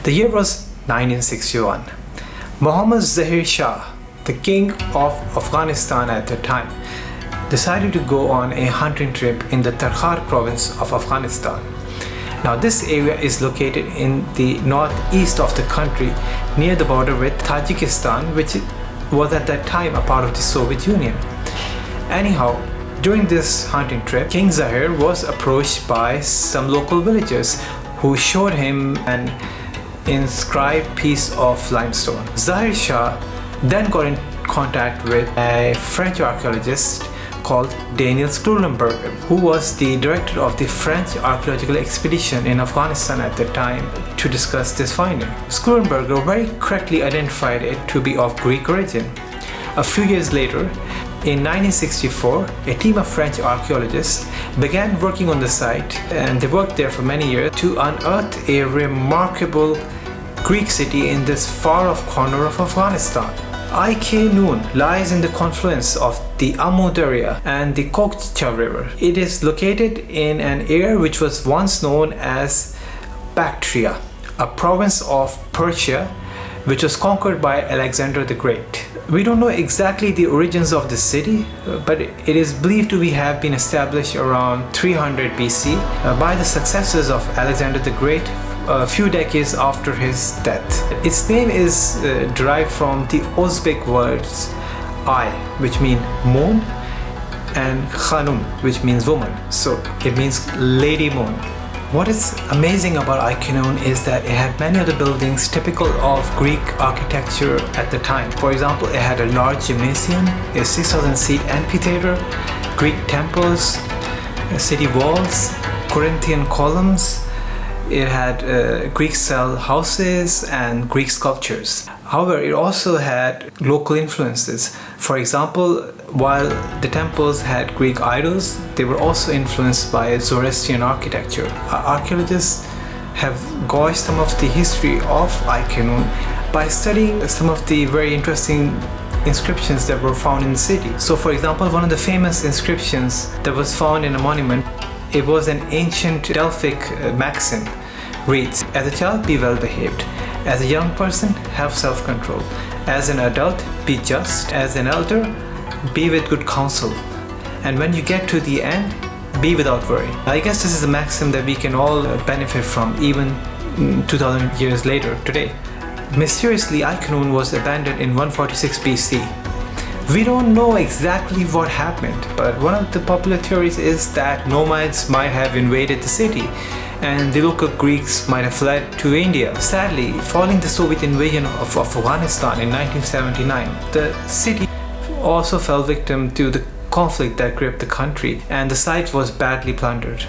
The year was 1961. Muhammad Zahir Shah, the king of Afghanistan at the time, decided to go on a hunting trip in the Takhar province of Afghanistan. Now this area is located in the northeast of the country near the border with Tajikistan, which was at that time a part of the Soviet Union. Anyhow, during this hunting trip, King Zahir was approached by some local villagers who showed him an inscribed piece of limestone. Zahir Shah then got in contact with a French archaeologist called Daniel Schulenberger, who was the director of the French archaeological expedition in Afghanistan at the time, to discuss this finding. Schulenberger very correctly identified it to be of Greek origin. A few years later, in 1964, a team of French archaeologists began working on the site, and they worked there for many years to unearth a remarkable Greek city in this far-off corner of Afghanistan. Ai-Khanoum lies in the confluence of the Amur area and the Kokcha River. It is located in an area which was once known as Bactria, a province of Persia which was conquered by Alexander the Great. We don't know exactly the origins of the city, but it is believed to have been established around 300 BC by the successors of Alexander the Great a few decades after his death. Its name is derived from the Uzbek words Ai, which mean moon, and Khanoom, which means woman. So it means lady moon. What is amazing about Ai Khanoum is that it had many other buildings typical of Greek architecture at the time. For example, it had a large gymnasium, a 6,000-seat amphitheater, Greek temples, city walls, Corinthian columns. It had Greek-style houses and Greek sculptures. However, it also had local influences. For example, while the temples had Greek idols, they were also influenced by Zoroastrian architecture. Archaeologists have gauged some of the history of Ai Khanoum by studying some of the very interesting inscriptions that were found in the city. So for example, one of the famous inscriptions that was found in a monument, it was an ancient Delphic maxim. Reads, "As a child, be well behaved. As a young person, have self-control. As an adult, be just. As an elder, be with good counsel. And when you get to the end, be without worry." I guess this is a maxim that we can all benefit from even 2000 years later today. Mysteriously, Ai Khanoum was abandoned in 146 BC. We don't know exactly what happened, but one of the popular theories is that nomads might have invaded the city and the local Greeks might have fled to India. Sadly, following the Soviet invasion of Afghanistan in 1979, the city also fell victim to the conflict that gripped the country, and the site was badly plundered.